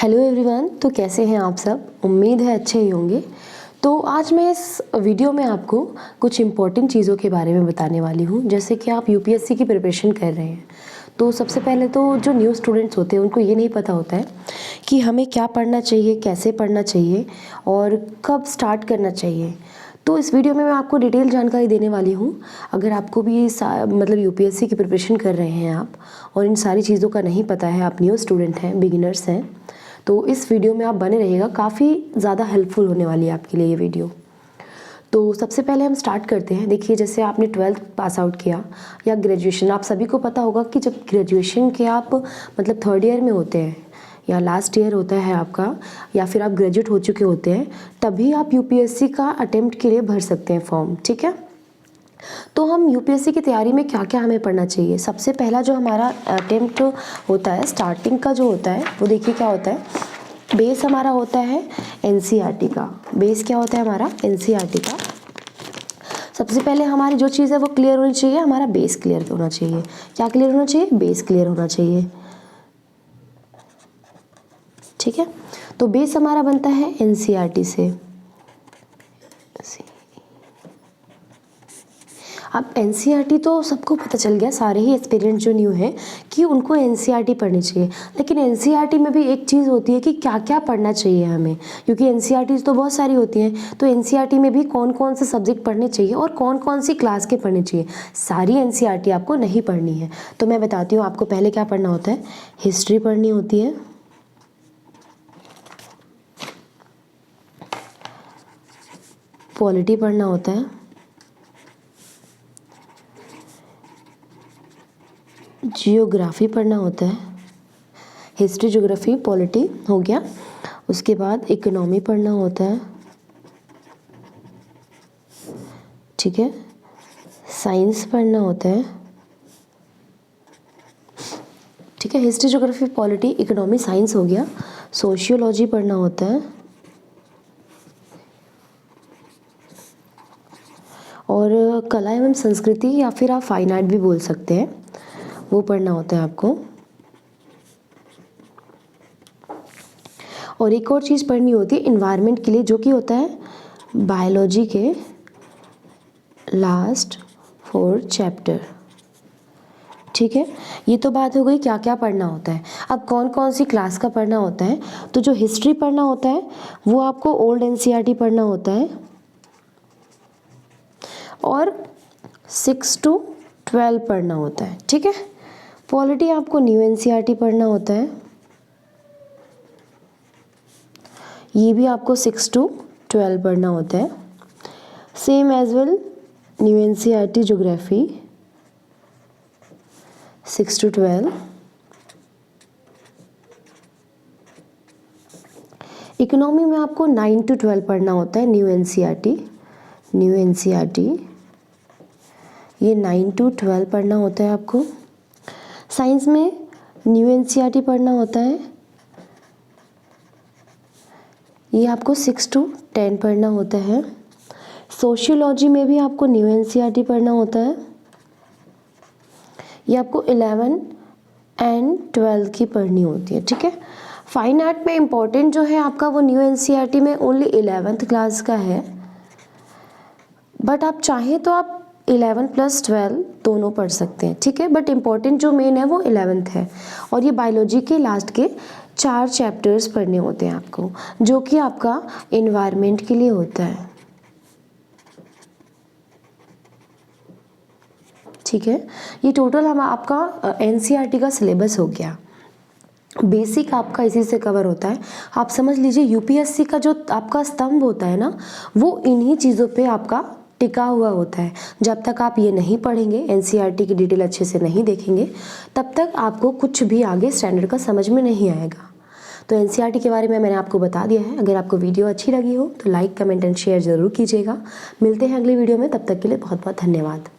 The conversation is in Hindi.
हेलो एवरीवन, तो कैसे हैं आप सब। उम्मीद है अच्छे ही होंगे। तो आज मैं इस वीडियो में आपको कुछ इम्पोर्टेंट चीज़ों के बारे में बताने वाली हूँ। जैसे कि आप यूपीएससी की प्रिपरेशन कर रहे हैं, तो सबसे पहले तो जो न्यू स्टूडेंट्स होते हैं उनको ये नहीं पता होता है कि हमें क्या पढ़ना चाहिए, कैसे पढ़ना चाहिए और कब स्टार्ट करना चाहिए। तो इस वीडियो में मैं आपको डिटेल जानकारी देने वाली हूँ। अगर आपको भी मतलब यूपीएससी की प्रिपरेशन कर रहे हैं आप और इन सारी चीज़ों का नहीं पता है, आप न्यू स्टूडेंट हैं, बिगिनर्स हैं, तो इस वीडियो में आप बने रहिएगा। काफ़ी ज़्यादा हेल्पफुल होने वाली है आपके लिए ये वीडियो। तो सबसे पहले हम स्टार्ट करते हैं। देखिए, जैसे आपने 12th पास आउट किया या ग्रेजुएशन, आप सभी को पता होगा कि जब ग्रेजुएशन के आप मतलब थर्ड ईयर में होते हैं या लास्ट ईयर होता है आपका, या फिर आप ग्रेजुएट हो चुके होते हैं, तभी आप यूपीएससी का अटेम्प्ट के लिए भर सकते हैं फॉर्म। ठीक है, तो हम यूपीएससी की तैयारी में क्या क्या हमें पढ़ना चाहिए। सबसे पहला जो हमारा अटेम्प्ट होता है, स्टार्टिंग का जो होता है, वो देखिए क्या होता है। बेस हमारा होता है एनसीईआरटी का। बेस क्या होता है हमारा? एनसीईआरटी का। सबसे पहले हमारी जो चीज़ है वो क्लियर होनी चाहिए, हमारा बेस क्लियर होना चाहिए। क्या क्लियर होना चाहिए? बेस क्लियर होना चाहिए। ठीक है, तो बेस हमारा बनता है एनसीईआरटी से। अब एनसीईआरटी तो सबको पता चल गया, सारे ही एस्पिरेंट जो न्यू हैं, कि उनको एनसीईआरटी पढ़नी चाहिए। लेकिन एनसीईआरटी में भी एक चीज़ होती है कि क्या क्या पढ़ना चाहिए हमें, क्योंकि एनसीईआरटी तो बहुत सारी होती हैं। तो एनसीईआरटी में भी कौन कौन से सब्जेक्ट पढ़ने चाहिए और कौन कौन सी क्लास के पढ़ने चाहिए। सारी एनसीईआरटी आपको नहीं पढ़नी है, तो मैं बताती हूँ आपको पहले क्या पढ़ना होता है। हिस्ट्री पढ़नी होती है, पॉलिटी पढ़ना होता है, जियोग्राफी पढ़ना होता है। हिस्ट्री, ज्योग्राफी, पॉलिटी हो गया। उसके बाद इकोनॉमी पढ़ना होता है। ठीक है, साइंस पढ़ना होता है। ठीक है, history, geography, polity, economy, science हो गया। सोशियोलॉजी पढ़ना होता है और कला एवं संस्कृति या फिर आप फाइन आर्ट भी बोल सकते हैं, वो पढ़ना होता है आपको। और एक और चीज़ पढ़नी होती है इन्वायरमेंट के लिए, जो कि होता है बायोलॉजी के लास्ट 4 चैप्टर। ठीक है, ये तो बात हो गई क्या क्या पढ़ना होता है। अब कौन कौन सी क्लास का पढ़ना होता है, तो जो हिस्ट्री पढ़ना होता है वो आपको ओल्ड एनसीईआरटी पढ़ना होता है और 6 to 12 पढ़ना होता है। ठीक है, पॉलिटी आपको न्यू एनसीईआरटी पढ़ना होता है, ये भी आपको 6 to 12 पढ़ना होता है। Same as well new NCERT geography 6 to 12। Economy में आपको 9 to 12 पढ़ना होता है, न्यू एनसीईआरटी। न्यू एनसीईआरटी ये 9 to 12 पढ़ना होता है आपको। साइंस में न्यू एनसीईआरटी पढ़ना होता है, ये आपको 6 to 10 पढ़ना होता है। सोशियोलॉजी में भी आपको न्यू एनसीईआरटी पढ़ना होता है, ये आपको 11 and 12 की पढ़नी होती है। ठीक है, फाइन आर्ट में इम्पॉर्टेंट जो है आपका वो न्यू एनसीईआरटी में ओनली 11th क्लास का है, बट आप चाहें तो आप 11 + 12 दोनों पढ़ सकते हैं। ठीक है, बट इम्पॉर्टेंट जो मेन है वो 11th है। और ये बायोलॉजी के लास्ट के 4 चैप्टर्स पढ़ने होते हैं आपको, जो कि आपका एनवायरनमेंट के लिए होता है। ठीक है, ये टोटल हम आपका एनसीईआरटी का सिलेबस हो गया। बेसिक आपका इसी से कवर होता है। आप समझ लीजिए यूपीएससी का जो आपका स्तंभ होता है ना, वो इन्हीं चीज़ों पे आपका टिका हुआ होता है। जब तक आप ये नहीं पढ़ेंगे, एनसीईआरटी की डिटेल अच्छे से नहीं देखेंगे, तब तक आपको कुछ भी आगे स्टैंडर्ड का समझ में नहीं आएगा। तो एनसीईआरटी के बारे में मैंने आपको बता दिया है। अगर आपको वीडियो अच्छी लगी हो तो लाइक, कमेंट एंड शेयर ज़रूर कीजिएगा। मिलते हैं अगली वीडियो में, तब तक के लिए बहुत बहुत धन्यवाद।